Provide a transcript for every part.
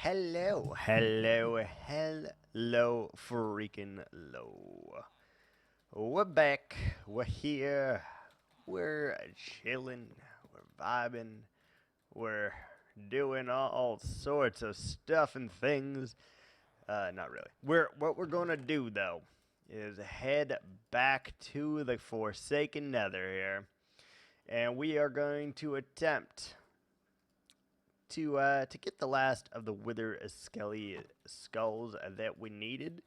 Hello, freaking low. We're back, we're here, we're chilling, we're vibing, we're doing all sorts of stuff and things. Not really. What we're gonna do though is head back to the Forsaken Nether here, and we are going to attempt to get the last of the wither skelly skulls that we needed.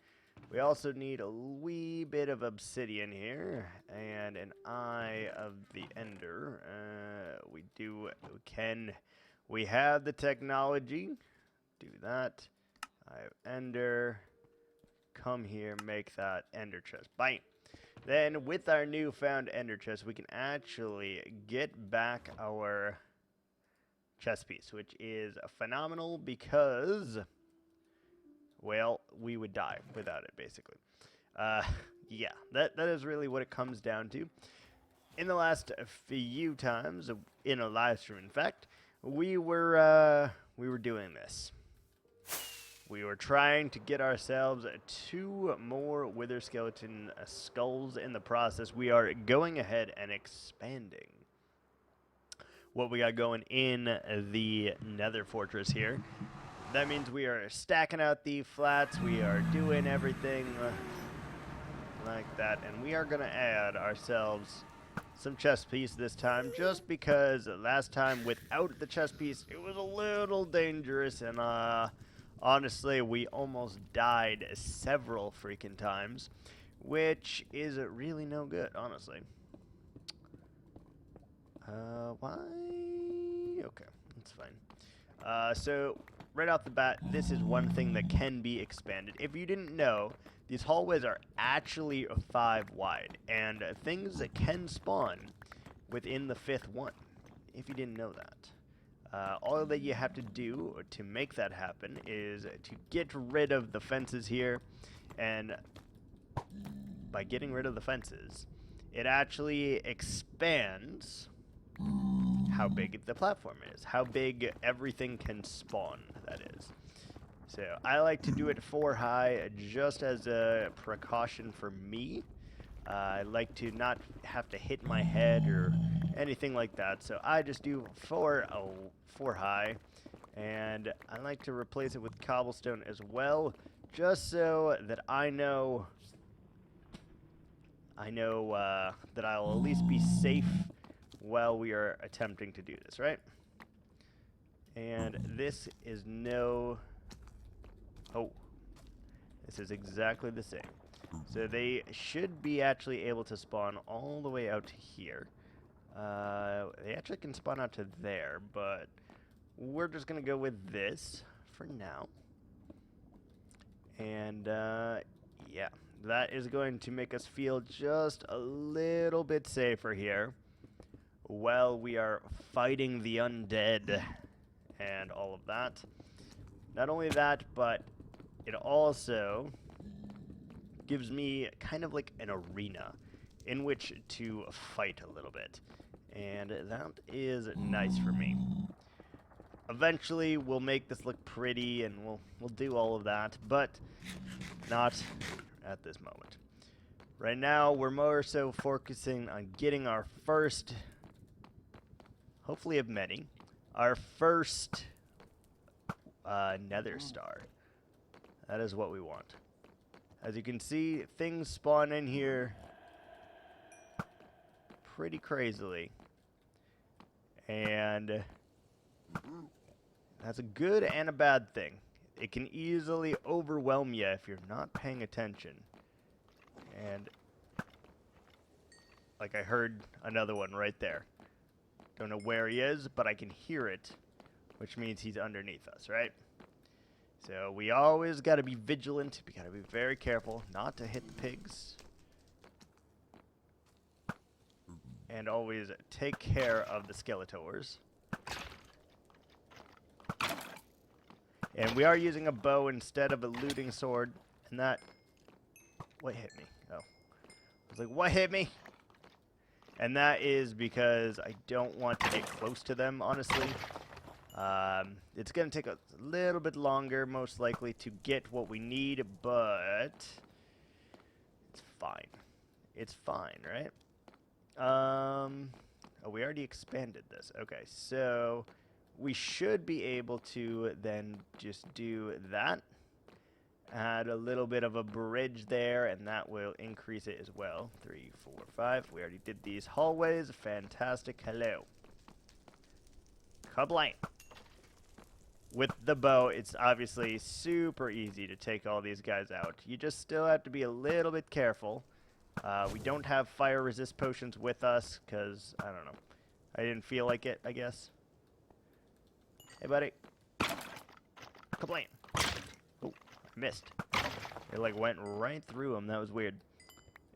We also need a wee bit of obsidian here and an eye of the ender. We have the technology. Do that. Eye of ender. Come here, make that ender chest. Bam. Then with our newfound ender chest, we can actually get back our chest piece, which is phenomenal because, well, we would die without it, basically. Yeah, that is really what it comes down to. In the last few times, in a live stream, in fact, we were doing this. We were trying to get ourselves 2 more wither skeleton skulls. In the process, we are going ahead and expanding what we got going in the nether fortress here. That means we are stacking out the flats, we are doing everything like that, and we are going to add ourselves some chest piece this time, just because last time without the chest piece, it was a little dangerous, and honestly, we almost died several freaking times, which is really no good, honestly. Why? Okay, that's fine. So, right off the bat, this is one thing that can be expanded. If you didn't know, these hallways are actually 5 wide, and things that can spawn within the 5th one, if you didn't know that. All that you have to do to make that happen is to get rid of the fences here, and by getting rid of the fences, it actually expands how big the platform is, how big everything can spawn, that is. So I like to do it 4 high just as a precaution for me. I like to not have to hit my head or anything like that, so I just do 4 high, and I like to replace it with cobblestone as well, just so that I know that I'll at least be safe while we are attempting to do this, right? And this is this is exactly the same. So they should be actually able to spawn all the way out to here. They actually can spawn out to there, but we're just gonna go with this for now. And yeah, that is going to make us feel just a little bit safer here while we are fighting the undead and all of that. Not only that, but it also gives me kind of like an arena in which to fight a little bit, and that is nice for me. Eventually we'll make this look pretty and we'll do all of that, but not at this moment. Right now we're more so focusing on getting our first, hopefully of many, our first nether star. That is what we want. As you can see, things spawn in here pretty crazily, and that's a good and a bad thing. It can easily overwhelm you if you're not paying attention. And like, I heard another one right there. Don't know where he is, but I can hear it, which means he's underneath us, right? So we always got to be vigilant. We got to be very careful not to hit the pigs. And always take care of the Skeletors. And we are using a bow instead of a looting sword. And that... What hit me? Oh. I was like, what hit me? And that is because I don't want to get close to them, honestly. It's going to take a little bit longer, most likely, to get what we need, but it's fine. It's fine, right? Oh, we already expanded this. Okay, so we should be able to then just do that. Add a little bit of a bridge there, and that will increase it as well. 3, 4, 5. We already did these hallways. Fantastic. Hello. Kablam. With the bow, it's obviously super easy to take all these guys out. You just still have to be a little bit careful. We don't have fire resist potions with us, because, I don't know. I didn't feel like it, I guess. Hey, buddy. Kablam. Oh, I missed. It, like, went right through him. That was weird.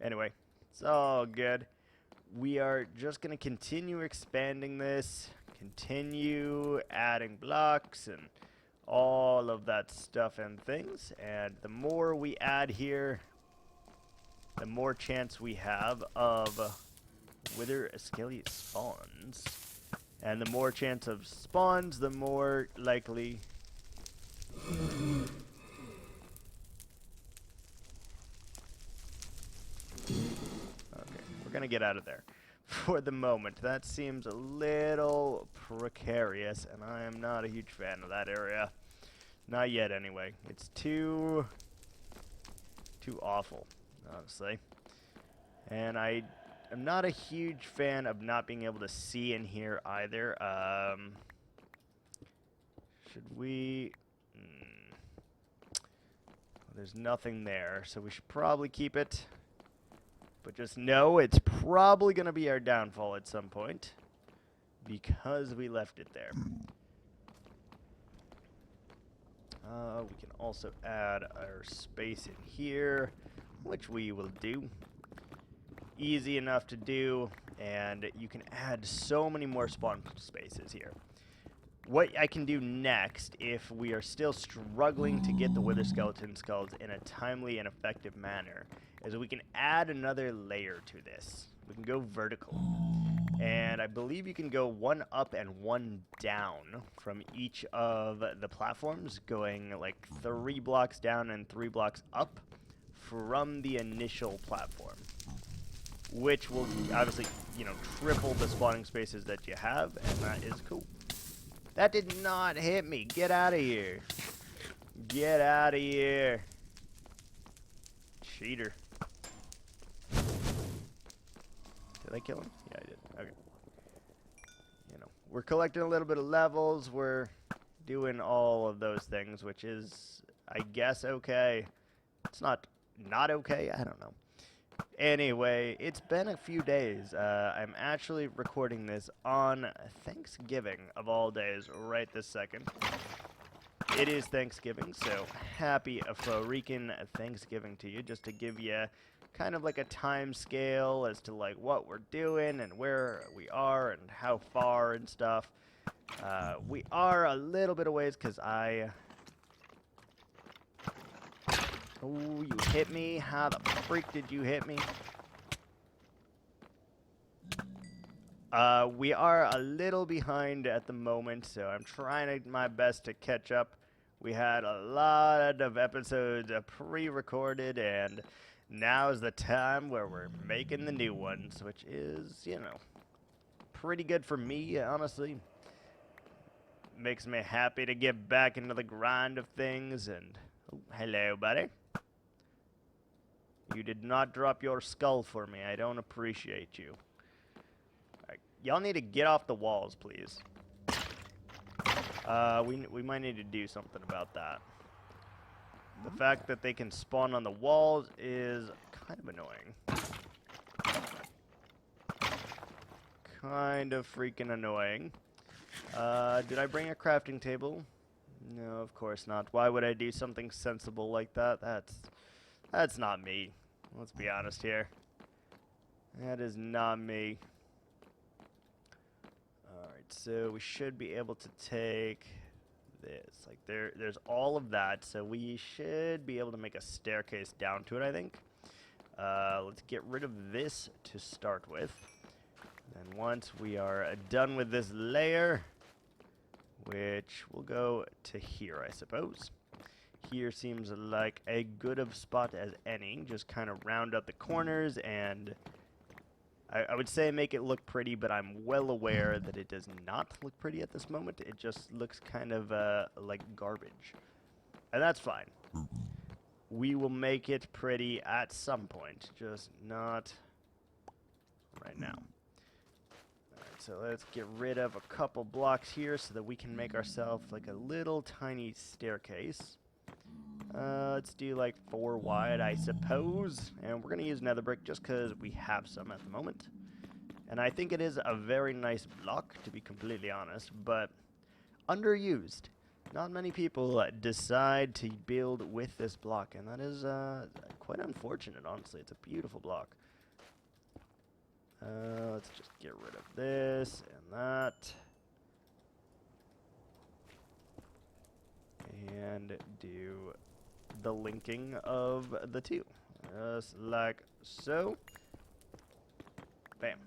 Anyway, it's all good. We are just going to continue expanding this. Continue adding blocks and all of that stuff and things. And the more we add here, the more chance we have of Wither Skelly spawns. And the more chance of spawns, the more likely... Okay, we're gonna get out of there. For the moment, that seems a little precarious, and I am not a huge fan of that area. Not yet, anyway. It's too awful, honestly. And I am not a huge fan of not being able to see in here either. Should we... There's nothing there, so we should probably keep it. But just know it's probably going to be our downfall at some point, because we left it there. We can also add our space in here, which we will do. Easy enough to do, and you can add so many more spawn spaces here. What I can do next, if we are still struggling to get the Wither Skeleton Skulls in a timely and effective manner, is we can add another layer to this. We can go vertical. And I believe you can go one up and one down from each of the platforms, going like 3 blocks down and 3 blocks up from the initial platform, which will obviously, you know, triple the spawning spaces that you have, and that is cool. That did not hit me. Get out of here. Get out of here. Cheater. Did I kill him? Yeah, I did. Okay. You know, we're collecting a little bit of levels. We're doing all of those things, which is, I guess, okay. It's not okay. I don't know. Anyway, it's been a few days. I'm actually recording this on Thanksgiving, of all days, right this second. It is Thanksgiving, so happy freaking Thanksgiving to you, just to give you kind of like a time scale as to like what we're doing and where we are and how far and stuff. We are a little bit of ways because Oh, you hit me? How the freak did you hit me? We are a little behind at the moment, so I'm trying my best to catch up. We had a lot of episodes pre-recorded, and now's the time where we're making the new ones, which is, you know, pretty good for me, honestly. Makes me happy to get back into the grind of things, and... Oh, hello, buddy. You did not drop your skull for me. I don't appreciate you. Y'all need to get off the walls, please. We might need to do something about that. The fact that they can spawn on the walls is kind of annoying. Kind of freaking annoying. Did I bring a crafting table? No, of course not. Why would I do something sensible like that? That's not me. Let's be honest here. That is not me. Alright, so we should be able to take this. Like there's all of that, so we should be able to make a staircase down to it, I think. Let's get rid of this to start with. And once we are done with this layer, which will go to here, I suppose. Here seems like a good of spot as any. Just kind of round up the corners and I would say make it look pretty, but I'm well aware that it does not look pretty at this moment. It just looks kind of like garbage. And that's fine. We will make it pretty at some point, just not right now. Alright, so let's get rid of a couple blocks here so that we can make ourselves like a little tiny staircase. Let's do like 4 wide, I suppose. And we're going to use nether brick just because we have some at the moment. And I think it is a very nice block, to be completely honest, but underused. Not many people decide to build with this block, and that is quite unfortunate, honestly. It's a beautiful block. Let's just get rid of this and that. And do the linking of the two. Just like so. Bam.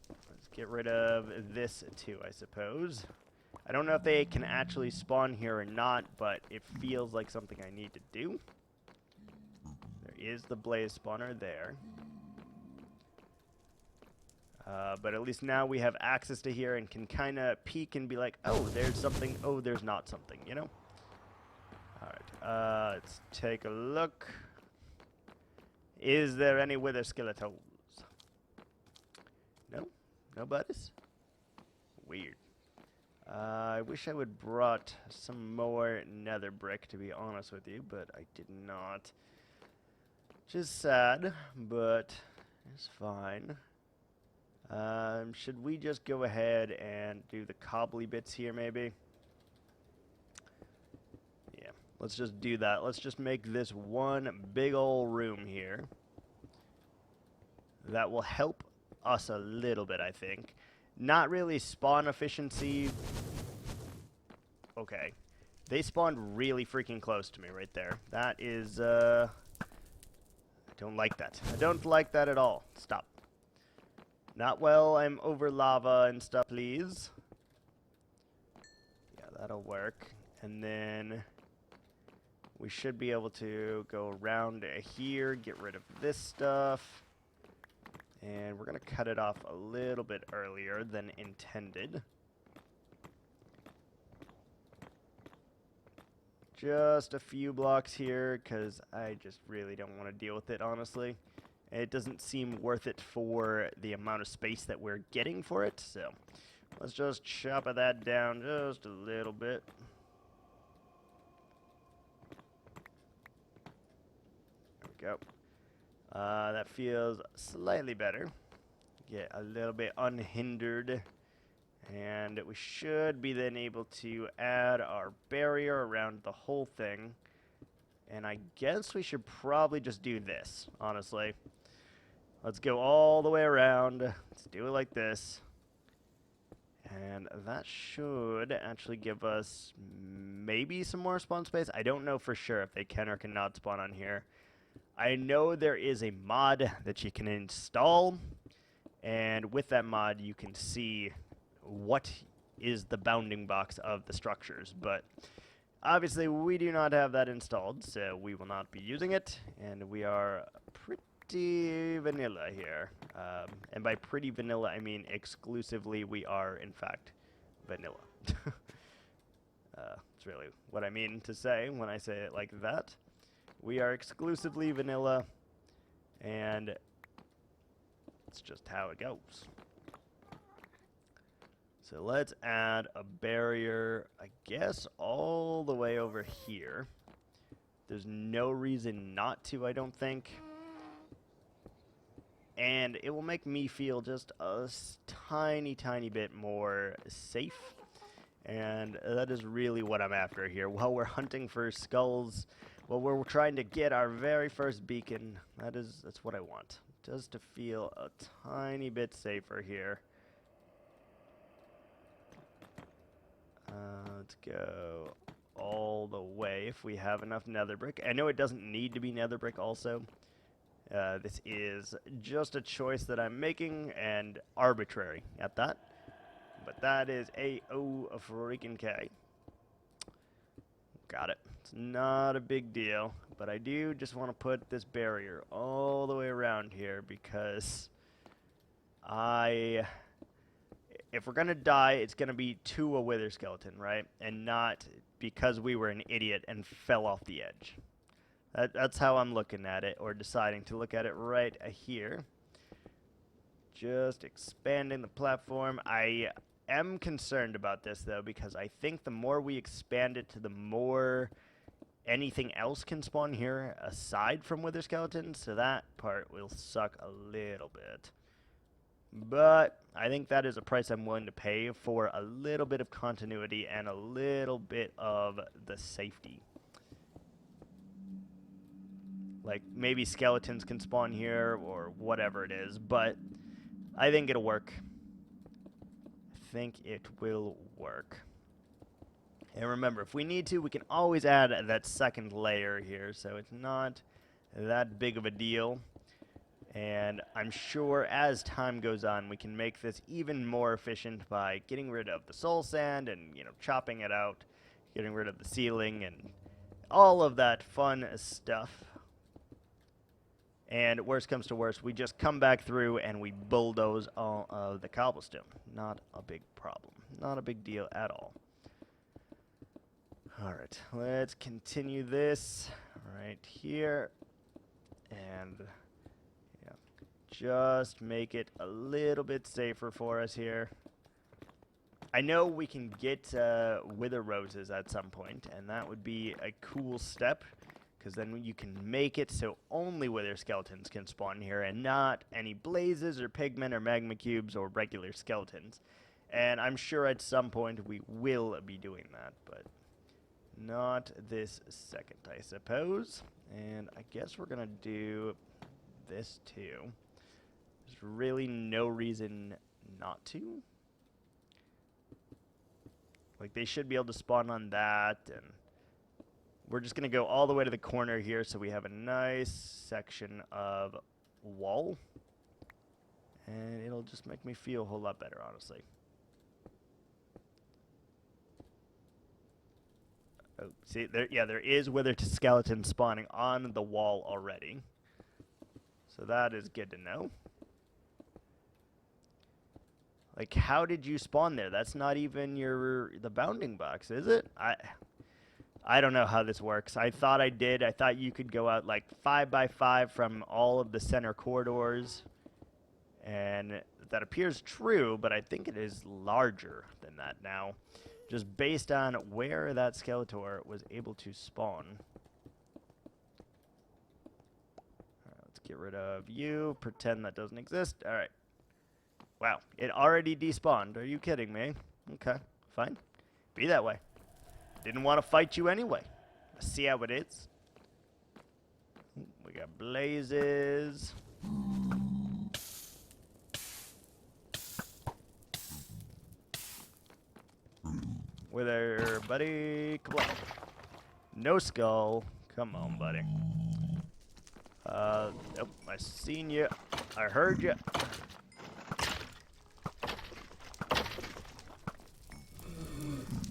Let's get rid of this too, I suppose. I don't know if they can actually spawn here or not, but it feels like something I need to do. There is the blaze spawner there. But at least now we have access to here and can kind of peek and be like, oh, there's something, oh, there's not something, you know? Alright, let's take a look. Is there any wither skeletons? No? No buddies? Weird. I wish I would brought some more nether brick, to be honest with you, but I did not. Which is sad, but it's fine. Should we just go ahead and do the cobbly bits here, maybe? Yeah, let's just do that. Let's just make this one big ol' room here. That will help us a little bit, I think. Not really spawn efficiency. Okay. They spawned really freaking close to me right there. That is, I don't like that. I don't like that at all. Stop. Not well, I'm over lava and stuff, please. Yeah, that'll work. And then we should be able to go around here, get rid of this stuff. And we're going to cut it off a little bit earlier than intended. Just a few blocks here, because I just really don't want to deal with it, honestly. It doesn't seem worth it for the amount of space that we're getting for it, so let's just chop that down just a little bit. There we go. That feels slightly better. Get a little bit unhindered, and we should be then able to add our barrier around the whole thing. And I guess we should probably just do this, honestly. Let's go all the way around. Let's do it like this. And that should actually give us maybe some more spawn space. I don't know for sure if they can or cannot spawn on here. I know there is a mod that you can install. And with that mod, you can see what is the bounding box of the structures. But obviously, we do not have that installed, so we will not be using it. And we are pretty vanilla here. And by pretty vanilla, I mean exclusively we are, in fact, vanilla. It's really what I mean to say when I say it like that. We are exclusively vanilla, and it's just how it goes. So let's add a barrier, I guess, all the way over here. There's no reason not to, I don't think. And it will make me feel just a tiny, tiny bit more safe. And that is really what I'm after here. While we're hunting for skulls, while we're trying to get our very first beacon, that's what I want. Just to feel a tiny bit safer here. Let's go all the way if we have enough nether brick. I know it doesn't need to be nether brick also. This is just a choice that I'm making, and arbitrary at that. but that is A-O freaking K. Got it. It's not a big deal, but I do just want to put this barrier all the way around here because if we're going to die, it's going to be to a wither skeleton, right? And not because we were an idiot and fell off the edge. That's how I'm looking at it, or deciding to look at it right here. Just expanding the platform. I am concerned about this, though, because I think the more we expand it, the more anything else can spawn here aside from wither skeletons, so that part will suck a little bit. But I think that is a price I'm willing to pay for a little bit of continuity and a little bit of the safety. Like, maybe skeletons can spawn here or whatever it is, but I think it'll work. I think it will work. And remember, if we need to, we can always add that second layer here, so it's not that big of a deal. And I'm sure as time goes on, we can make this even more efficient by getting rid of the soul sand and, you know, chopping it out, getting rid of the ceiling and all of that fun stuff. And worst comes to worst, we just come back through and we bulldoze all of the cobblestone. Not a big problem. Not a big deal at all. Alright, let's continue this right here. And yeah, just make it a little bit safer for us here. I know we can get wither roses at some point, and that would be a cool step. Because then you can make it so only wither skeletons can spawn here and not any blazes or pigment or magma cubes or regular skeletons. And I'm sure at some point we will be doing that, but not this second, I suppose. And I guess we're going to do this too. There's really no reason not to. Like, they should be able to spawn on that, and we're just going to go all the way to the corner here so we have a nice section of wall. And it'll just make me feel a whole lot better, honestly. Oh, see, there is wither skeleton spawning on the wall already. So that is good to know. Like, how did you spawn there? That's not even the bounding box, is it? I don't know how this works. I thought I did. I thought you could go out like 5 by 5 from all of the center corridors. And that appears true, but I think it is larger than that now. Just based on where that Skeletor was able to spawn. Alright, let's get rid of you. Pretend that doesn't exist. Alright. Wow, it already despawned. Are you kidding me? Okay, fine. Be that way. Didn't want to fight you anyway. Let's see how it is. We got blazes. Wither, buddy. Come on. No skull. Come on, buddy. Oh, I seen you. I heard you.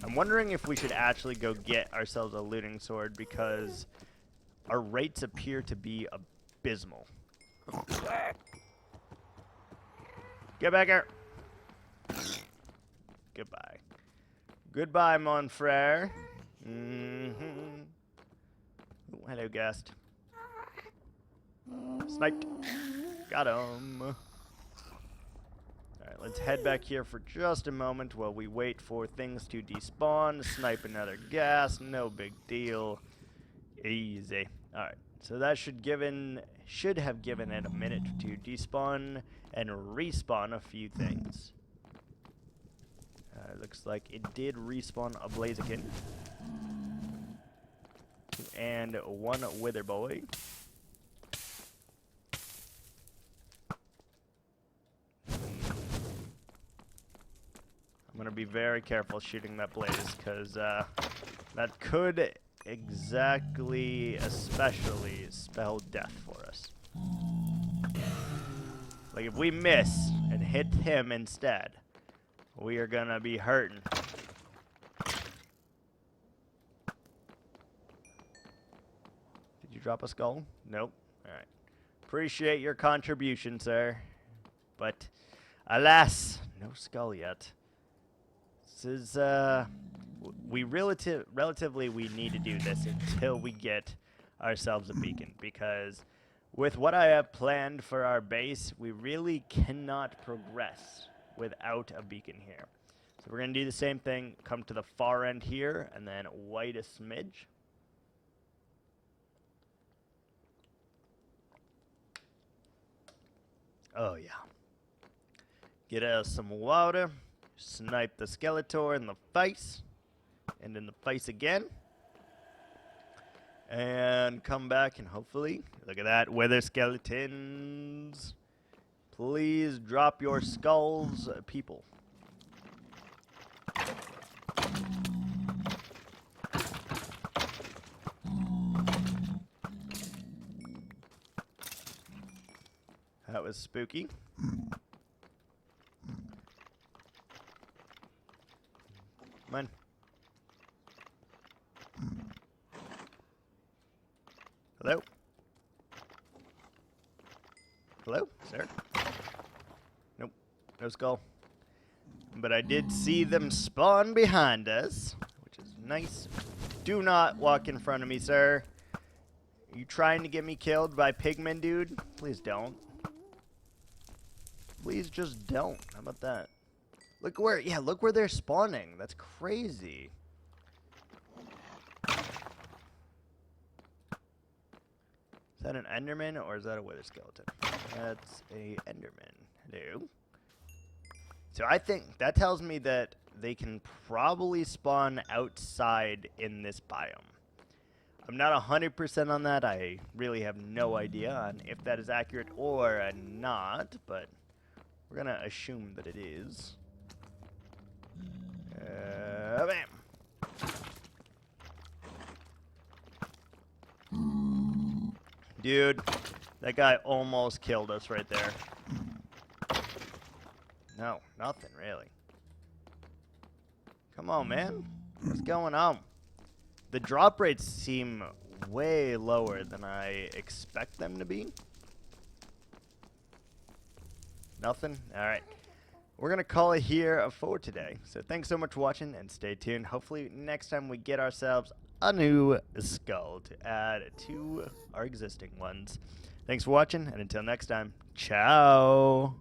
I'm wondering if we should actually go get ourselves a looting sword because our rates appear to be abysmal. Get back here. Goodbye. Goodbye, mon frere. Ooh, hello, guest. Sniped. Got him. Alright, let's head back here for just a moment while we wait for things to despawn. Snipe another gas, no big deal. Easy. Alright, so that should have given it a minute to despawn and respawn a few things. Looks like it did respawn a Blaziken. And one Wither Boy. I'm going to be very careful shooting that blaze, because that could especially spell death for us. Like, if we miss and hit him instead, we are gonna be hurting. Did you drop a skull? Nope. Alright. Appreciate your contribution, sir. But, alas, no skull yet. This is, relatively we need to do this until we get ourselves a beacon, because with what I have planned for our base, we really cannot progress without a beacon here. So we're going to do the same thing, come to the far end here, and then white a smidge. Oh yeah. Get us some water, snipe the Skeletor in the face, and in the face again. And come back and hopefully, look at that, wither skeletons. Please drop your skulls, people. That was spooky. Come on. Hello? Hello, sir? Nope, no skull. But I did see them spawn behind us, which is nice. Do not walk in front of me, sir. Are you trying to get me killed by pigmen, dude? Please don't. Please just don't. How about that? Look where, yeah, look where they're spawning. That's crazy. Is that an Enderman or is that a wither skeleton? That's a Enderman. Hello. So I think that tells me that they can probably spawn outside in this biome. I'm not 100% on that. I really have no idea on if that is accurate or not, but we're gonna assume that it is. Bam. Dude, that guy almost killed us right there. No, nothing really. Come on, man. What's going on? The drop rates seem way lower than I expect them to be. Nothing? Alright. We're going to call it here for today. So thanks so much for watching and stay tuned. Hopefully next time we get ourselves a new skull to add to our existing ones. Thanks for watching, and until next time, ciao!